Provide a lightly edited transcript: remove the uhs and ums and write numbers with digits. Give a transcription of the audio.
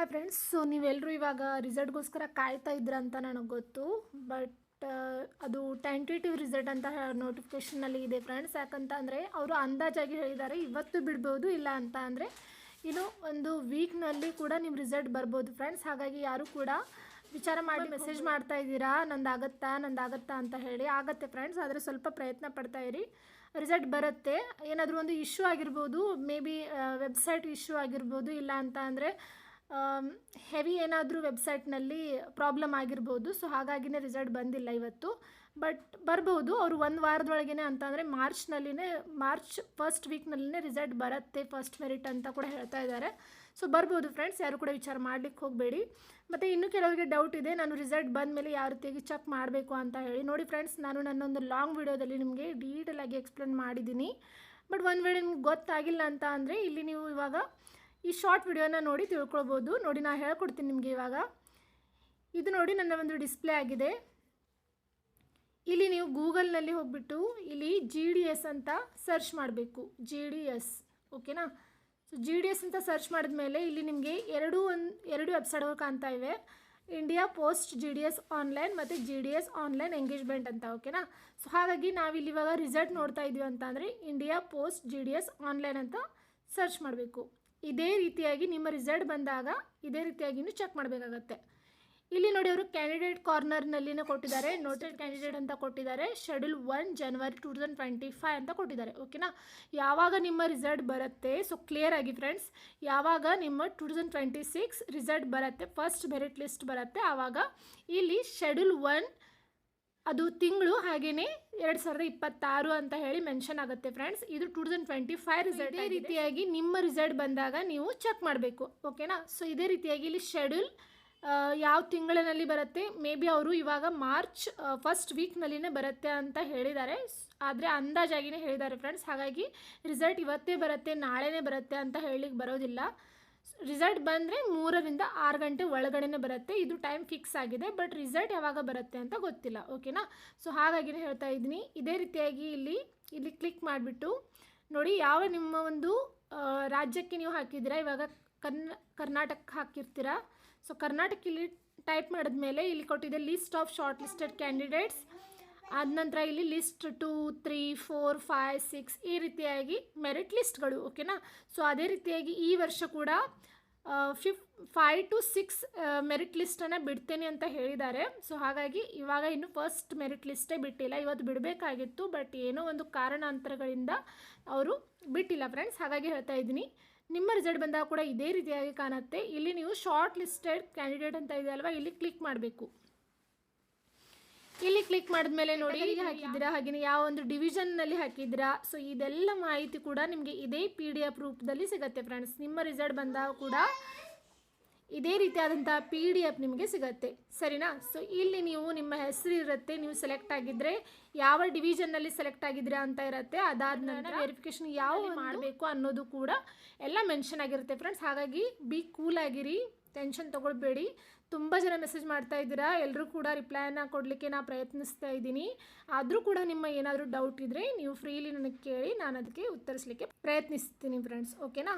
Friends, so ನೀವೆಲ್ಲರೂ ಇವಾಗ ರಿಸಲ್ಟ್ಗೋಸ್ಕರ ಕಾಯ್ತಾ ಇದ್ರ ಅಂತ ನನಗೆ ಗೊತ್ತು. ಬಟ್ ಅದು ಟೆಂಟೇಟಿವ್ ರಿಸಲ್ಟ್ ಅಂತ ನೋಟಿಫಿಕೇಷನಲ್ಲಿ ಇದೆ ಫ್ರೆಂಡ್ಸ್. ಯಾಕಂತ ಅಂದರೆ ಅವರು ಅಂದಾಜಾಗಿ ಹೇಳಿದ್ದಾರೆ ಇವತ್ತು ಬಿಡ್ಬೋದು, ಇಲ್ಲ ಅಂತ ಅಂದರೆ ಇನ್ನು ಒಂದು ವೀಕ್ನಲ್ಲಿ ಕೂಡ ನಿಮ್ಮ ರಿಸಲ್ಟ್ ಬರ್ಬೋದು ಫ್ರೆಂಡ್ಸ್. ಹಾಗಾಗಿ ಯಾರು ಕೂಡ ವಿಚಾರ ಮಾಡಿ ಮೆಸೇಜ್ ಮಾಡ್ತಾ ಇದ್ದೀರಾ ನಂದಾಗತ್ತಾ ಅಂತ ಹೇಳಿ. ಆಗುತ್ತೆ ಫ್ರೆಂಡ್ಸ್, ಆದರೆ ಸ್ವಲ್ಪ ಪ್ರಯತ್ನ ಪಡ್ತಾ ಇರಿ, ರಿಸಲ್ಟ್ ಬರುತ್ತೆ. ಏನಾದರೂ ಒಂದು ಇಶ್ಯೂ ಆಗಿರ್ಬೋದು, ಮೇ ಬಿ ವೆಬ್ಸೈಟ್ ಇಶ್ಯೂ ಆಗಿರ್ಬೋದು, ಇಲ್ಲ ಅಂತ ಅಂದರೆ ಹೆವಿ ಏನಾದರೂ ವೆಬ್ಸೈಟ್ನಲ್ಲಿ ಪ್ರಾಬ್ಲಮ್ ಆಗಿರ್ಬೋದು. ಸೊ ಹಾಗಾಗಿನೇ ರಿಸಲ್ಟ್ ಬಂದಿಲ್ಲ ಇವತ್ತು, ಬಟ್ ಬರ್ಬೋದು ಅವರು ಒಂದು ವಾರದೊಳಗೇ. ಅಂತಂದರೆ ಮಾರ್ಚ್ ಫಸ್ಟ್ ವೀಕ್ನಲ್ಲಿನೇ ರಿಸಲ್ಟ್ ಬರುತ್ತೆ, ಫಸ್ಟ್ ಮೆರಿಟ್ ಅಂತ ಕೂಡ ಹೇಳ್ತಾ ಇದ್ದಾರೆ. ಸೊ ಬರ್ಬೋದು ಫ್ರೆಂಡ್ಸ್, ಯಾರು ಕೂಡ ವಿಚಾರ ಮಾಡಲಿಕ್ಕೆ ಹೋಗಬೇಡಿ. ಮತ್ತು ಇನ್ನೂ ಕೆಲವರಿಗೆ ಡೌಟ್ ಇದೆ, ನಾನು ರಿಸಲ್ಟ್ ಬಂದ ಮೇಲೆ ಯಾವ ರೀತಿಯಾಗಿ ಚೆಕ್ ಮಾಡಬೇಕು ಅಂತ ಹೇಳಿ. ನೋಡಿ ಫ್ರೆಂಡ್ಸ್, ನಾನು ನನ್ನೊಂದು ಲಾಂಗ್ ವಿಡಿಯೋದಲ್ಲಿ ನಿಮಗೆ ಡೀಟೇಲಾಗಿ ಎಕ್ಸ್ಪ್ಲೇನ್ ಮಾಡಿದ್ದೀನಿ. ಬಟ್ ಒಂದು ವೇಳೆ ನಿಮ್ಗೆ ಗೊತ್ತಾಗಿಲ್ಲ ಅಂತ ಅಂದರೆ ಇಲ್ಲಿ ನೀವು ಇವಾಗ ಈ ಶಾರ್ಟ್ ವಿಡಿಯೋನ ನೋಡಿ ತಿಳ್ಕೊಳ್ಬೋದು. ನೋಡಿ ನಾನು ಹೇಳ್ಕೊಡ್ತೀನಿ ನಿಮಗೆ. ಇವಾಗ ಇದು ನೋಡಿ ನನ್ನ ಒಂದು ಡಿಸ್ಪ್ಲೇ ಆಗಿದೆ. ಇಲ್ಲಿ ನೀವು ಗೂಗಲ್ನಲ್ಲಿ ಹೋಗ್ಬಿಟ್ಟು ಇಲ್ಲಿ GDS ಅಂತ ಸರ್ಚ್ ಮಾಡಬೇಕು. GDS, ಓಕೆನಾ? ಸೊ GDS ಅಂತ ಸರ್ಚ್ ಮಾಡಿದ್ಮೇಲೆ ಇಲ್ಲಿ ನಿಮಗೆ ಎರಡು ವೆಬ್ಸೈಟ್ಗಳು ಕಾಣ್ತಾ ಇವೆ. ಇಂಡಿಯಾ ಪೋಸ್ಟ್ GDS ಆನ್ಲೈನ್ ಮತ್ತು GDS ಆನ್ಲೈನ್ ಎಂಗೇಜ್ಮೆಂಟ್ ಅಂತ, ಓಕೆನಾ? ಸೊ ಹಾಗಾಗಿ ನಾವಿಲ್ಲಿ ಇವಾಗ ರಿಸಲ್ಟ್ ನೋಡ್ತಾ ಇದ್ದೀವಿ ಅಂತ ಅಂದರೆ ಇಂಡಿಯಾ ಪೋಸ್ಟ್ GDS ಆನ್ಲೈನ್ ಅಂತ ಸರ್ಚ್ ಮಾಡಬೇಕು. ಇದೇ ರೀತಿಯಾಗಿ ನಿಮ್ಮ ರಿಸಲ್ಟ್ ಬಂದಾಗ ಇದೇ ರೀತಿಯಾಗಿಯೂ ಚೆಕ್ ಮಾಡಬೇಕಾಗತ್ತೆ. ಇಲ್ಲಿ ನೋಡಿ ಅವರು ಕ್ಯಾಂಡಿಡೇಟ್ ಕಾರ್ನರ್ನಲ್ಲಿನೇ ಕೊಟ್ಟಿದ್ದಾರೆ, ನೋಟೆಡ್ ಕ್ಯಾಂಡಿಡೇಟ್ ಅಂತ ಕೊಟ್ಟಿದ್ದಾರೆ. ಶೆಡ್ಯೂಲ್ 1 ಜನವರಿ 2025 ಅಂತ ಕೊಟ್ಟಿದ್ದಾರೆ, ಓಕೆನಾ? ಯಾವಾಗ ನಿಮ್ಮ ರಿಸಲ್ಟ್ ಬರುತ್ತೆ, ಸೊ ಕ್ಲಿಯರ್ ಆಗಿ ಫ್ರೆಂಡ್ಸ್, ಯಾವಾಗ ನಿಮ್ಮ 2026 ರಿಸಲ್ಟ್ ಬರುತ್ತೆ, ಫಸ್ಟ್ ಮೆರಿಟ್ ಲಿಸ್ಟ್ ಬರುತ್ತೆ, ಆವಾಗ ಇಲ್ಲಿ ಶೆಡ್ಯೂಲ್ 1 ಅದು ತಿಂಗಳು ಹಾಗೆಯೇ 2026 ಅಂತ ಹೇಳಿ ಮೆನ್ಷನ್ ಆಗುತ್ತೆ ಫ್ರೆಂಡ್ಸ್. ಇದು 2025 ರಿಸಲ್ಟ್. ಇದೇ ರೀತಿಯಾಗಿ ನಿಮ್ಮ ರಿಸಲ್ಟ್ ಬಂದಾಗ ನೀವು ಚೆಕ್ ಮಾಡಬೇಕು, ಓಕೆನಾ? ಸೊ ಇದೇ ರೀತಿಯಾಗಿ ಇಲ್ಲಿ ಶೆಡ್ಯೂಲ್ ಯಾವ ತಿಂಗಳಿನಲ್ಲಿ ಬರುತ್ತೆ, ಮೇ ಬಿ ಅವರು ಇವಾಗ ಮಾರ್ಚ್ ಫಸ್ಟ್ ವೀಕ್ನಲ್ಲಿನೇ ಬರುತ್ತೆ ಅಂತ ಹೇಳಿದ್ದಾರೆ, ಆದರೆ ಅಂದಾಜಾಗಿಯೇ ಹೇಳಿದ್ದಾರೆ ಫ್ರೆಂಡ್ಸ್. ಹಾಗಾಗಿ ರಿಸಲ್ಟ್ ಇವತ್ತೇ ಬರುತ್ತೆ ನಾಳೆನೇ ಬರುತ್ತೆ ಅಂತ ಹೇಳಲಿಕ್ಕೆ ಬರೋದಿಲ್ಲ. ರಿಸಲ್ಟ್ ಬಂದರೆ 3 ರಿಂದ 6 ಗಂಟೆ ಒಳಗಡೆ ಬರುತ್ತೆ, ಇದು ಟೈಮ್ ಫಿಕ್ಸ್ ಆಗಿದೆ. ಬಟ್ ರಿಸಲ್ಟ್ ಯಾವಾಗ ಬರುತ್ತೆ ಅಂತ ಗೊತ್ತಿಲ್ಲ, ಓಕೆನಾ? ಸೊ ಹಾಗಾಗಿನೇ ಹೇಳ್ತಾ ಇದ್ದೀನಿ. ಇದೇ ರೀತಿಯಾಗಿ ಇಲ್ಲಿ ಕ್ಲಿಕ್ ಮಾಡಿಬಿಟ್ಟು ನೋಡಿ, ಯಾವ ನಿಮ್ಮ ಒಂದು ರಾಜ್ಯಕ್ಕೆ ನೀವು ಹಾಕಿದ್ದೀರಾ. ಇವಾಗ ಕರ್ನಾಟಕ ಹಾಕಿರ್ತೀರಾ. ಸೊ ಕರ್ನಾಟಕ ಇಲ್ಲಿ ಟೈಪ್ ಮಾಡಿದ್ಮೇಲೆ ಇಲ್ಲಿ ಕೊಟ್ಟಿದೆ list of short listed candidates. ಆದ ನಂತರ ಇಲ್ಲಿ ಲಿಸ್ಟ್ 2, 3, 4, 5, 6 ಈ ರೀತಿಯಾಗಿ ಮೆರಿಟ್ ಲಿಸ್ಟ್ಗಳು, ಓಕೆನಾ? ಸೊ ಅದೇ ರೀತಿಯಾಗಿ ಈ ವರ್ಷ ಕೂಡ 5 to 6 ಮೆರಿಟ್ ಲಿಸ್ಟನ್ನು ಬಿಡ್ತೇನೆ ಅಂತ ಹೇಳಿದ್ದಾರೆ. ಸೊ ಹಾಗಾಗಿ ಇವಾಗ ಇನ್ನು ಫಸ್ಟ್ ಮೆರಿಟ್ ಲಿಸ್ಟೇ ಬಿಟ್ಟಿಲ್ಲ. ಇವತ್ತು ಬಿಡಬೇಕಾಗಿತ್ತು, ಬಟ್ ಏನೋ ಒಂದು ಕಾರಣಾಂತರಗಳಿಂದ ಅವರು ಬಿಟ್ಟಿಲ್ಲ ಫ್ರೆಂಡ್ಸ್. ಹಾಗಾಗಿ ಹೇಳ್ತಾ ಇದ್ದೀನಿ, ನಿಮ್ಮ ರಿಸಲ್ಟ್ ಬಂದಾಗ ಕೂಡ ಇದೇ ರೀತಿಯಾಗಿ ಕಾಣುತ್ತೆ. ಇಲ್ಲಿ ನೀವು ಶಾರ್ಟ್ ಲಿಸ್ಟೆಡ್ ಕ್ಯಾಂಡಿಡೇಟ್ ಅಂತ ಇದೆ ಅಲ್ವಾ, ಇಲ್ಲಿ ಕ್ಲಿಕ್ ಮಾಡಬೇಕು. ಇಲ್ಲಿ ಕ್ಲಿಕ್ ಮಾಡಿದ್ಮೇಲೆ ನೋಡಿ ಹಾಕಿದ್ದೀರಾ, ಹಾಗೆಯೇ ಯಾವ ಒಂದು ಡಿವಿಷನ್ನಲ್ಲಿ ಹಾಕಿದ್ದೀರಾ. ಸೊ ಇದೆಲ್ಲ ಮಾಹಿತಿ ಕೂಡ ನಿಮಗೆ ಇದೇ PDF ರೂಪದಲ್ಲಿ ಸಿಗುತ್ತೆ ಫ್ರೆಂಡ್ಸ್. ನಿಮ್ಮ ರಿಸಲ್ಟ್ ಬಂದಾಗ ಕೂಡ ಇದೇ ರೀತಿಯಾದಂಥ PDF ನಿಮಗೆ ಸಿಗುತ್ತೆ, ಸರಿನಾ? ಸೊ ಇಲ್ಲಿ ನೀವು ನಿಮ್ಮ ಹೆಸರು ಇರುತ್ತೆ, ನೀವು ಸೆಲೆಕ್ಟ್ ಆಗಿದ್ದರೆ ಯಾವ ಡಿವಿಷನ್ನಲ್ಲಿ ಸೆಲೆಕ್ಟ್ ಆಗಿದ್ದೀರಾ ಅಂತ ಇರುತ್ತೆ. ಅದಾದ ನಂತರ ವೆರಿಫಿಕೇಷನ್ ಯಾವ ಮಾಡಬೇಕು ಅನ್ನೋದು ಕೂಡ ಎಲ್ಲ ಮೆನ್ಷನ್ ಆಗಿರುತ್ತೆ ಫ್ರೆಂಡ್ಸ್. ಹಾಗಾಗಿ ಬಿ ಕೂಲ್ ಆಗಿರಿ, ಟೆನ್ಷನ್ ತೊಗೊಳ್ಬೇಡಿ. ತುಂಬ ಜನ ಮೆಸೇಜ್ ಮಾಡ್ತಾ ಇದ್ದೀರಾ, ಎಲ್ಲರೂ ಕೂಡ ರಿಪ್ಲೈನ ಕೊಡಲಿಕ್ಕೆ ನಾನು ಪ್ರಯತ್ನಿಸ್ತಾ ಇದ್ದೀನಿ. ಆದರೂ ಕೂಡ ನಿಮ್ಮ ಏನಾದರೂ ಡೌಟ್ ಇದ್ದರೆ ನೀವು ಫ್ರೀಲಿ ನನಗೆ ಕೇಳಿ, ನಾನು ಅದಕ್ಕೆ ಉತ್ತರಿಸಲಿಕ್ಕೆ ಪ್ರಯತ್ನಿಸ್ತೀನಿ ಫ್ರೆಂಡ್ಸ್, ಓಕೆನಾ?